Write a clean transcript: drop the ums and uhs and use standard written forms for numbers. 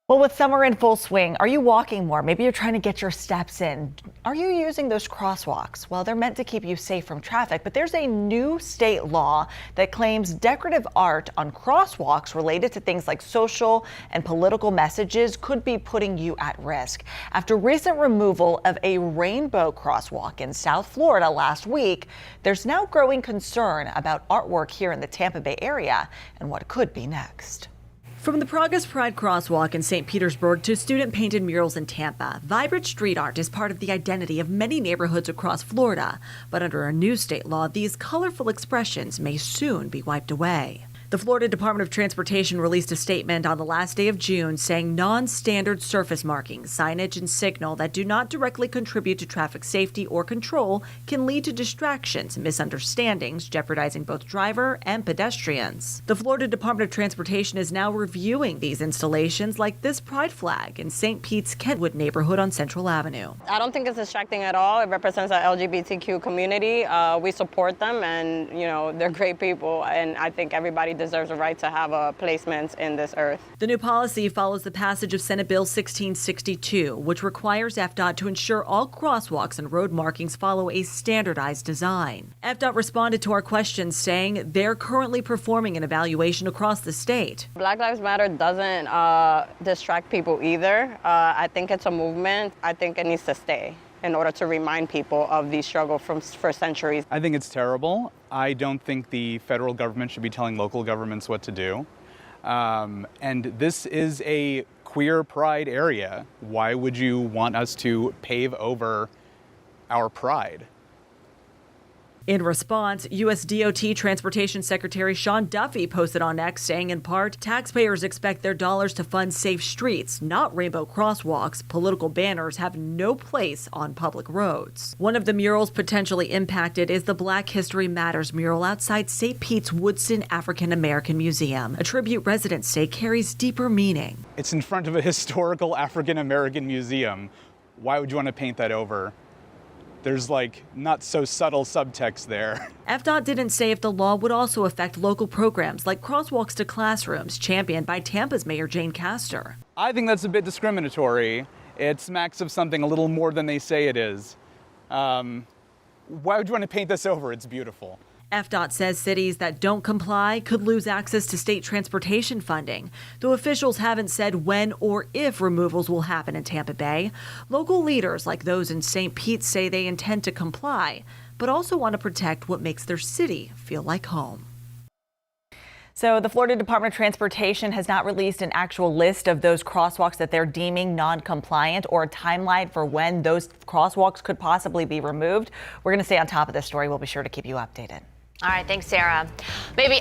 Well, with summer in full swing, are you walking more? Maybe you're trying to get your steps in. Are you using those crosswalks? Well, they're meant to keep you safe from traffic, but there's a new state law that claims decorative art on crosswalks related to things like social and political messages could be putting you at risk. After recent removal of a rainbow crosswalk in South Florida last week, there's now growing concern about artwork here in the Tampa Bay area and what could be next. From the Progress Pride crosswalk in St. Petersburg to student-painted murals in Tampa, vibrant street art is part of the identity of many neighborhoods across Florida. But under a new state law, these colorful expressions may soon be wiped away. The Florida Department of Transportation released a statement on the last day of June saying non-standard surface markings, signage, and signal that do not directly contribute to traffic safety or control can lead to distractions, misunderstandings, jeopardizing both driver and pedestrians. The Florida Department of Transportation is now reviewing these installations like this pride flag in St. Pete's Kentwood neighborhood on Central Avenue. I don't think it's distracting at all. It represents the LGBTQ community. We support them and, they're great people, and I think everybody deserves a right to have a placement in this earth. The new policy follows the passage of Senate Bill 1662, which requires FDOT to ensure all crosswalks and road markings follow a standardized design. FDOT responded to our questions saying they're currently performing an evaluation across the state. Black Lives Matter doesn't distract people either. I think it's a movement. I think it needs to stay in order to remind people of the struggle for centuries. I think it's terrible. I don't think the federal government should be telling local governments what to do. And this is a queer pride area. Why would you want us to pave over our pride? In response, U.S. DOT Transportation Secretary Sean Duffy posted on X saying in part, taxpayers expect their dollars to fund safe streets, not rainbow crosswalks. Political banners have no place on public roads. One of the murals potentially impacted is the Black History Matters mural outside St. Pete's Woodson African American Museum. A tribute residents say carries deeper meaning. It's in front of a historical African American museum. Why would you want to paint that over? There's not so subtle subtext there. FDOT didn't say if the law would also affect local programs like crosswalks to classrooms, championed by Tampa's Mayor Jane Castor. I think that's a bit discriminatory. It smacks of something a little more than they say it is. Why would you want to paint this over? It's beautiful. FDOT says cities that don't comply could lose access to state transportation funding, though officials haven't said when or if removals will happen in Tampa Bay. Local leaders like those in St. Pete say they intend to comply, but also want to protect what makes their city feel like home. So the Florida Department of Transportation has not released an actual list of those crosswalks that they're deeming non-compliant or a timeline for when those crosswalks could possibly be removed. We're going to stay on top of this story. We'll be sure to keep you updated. All right, thanks, Sarah. Maybe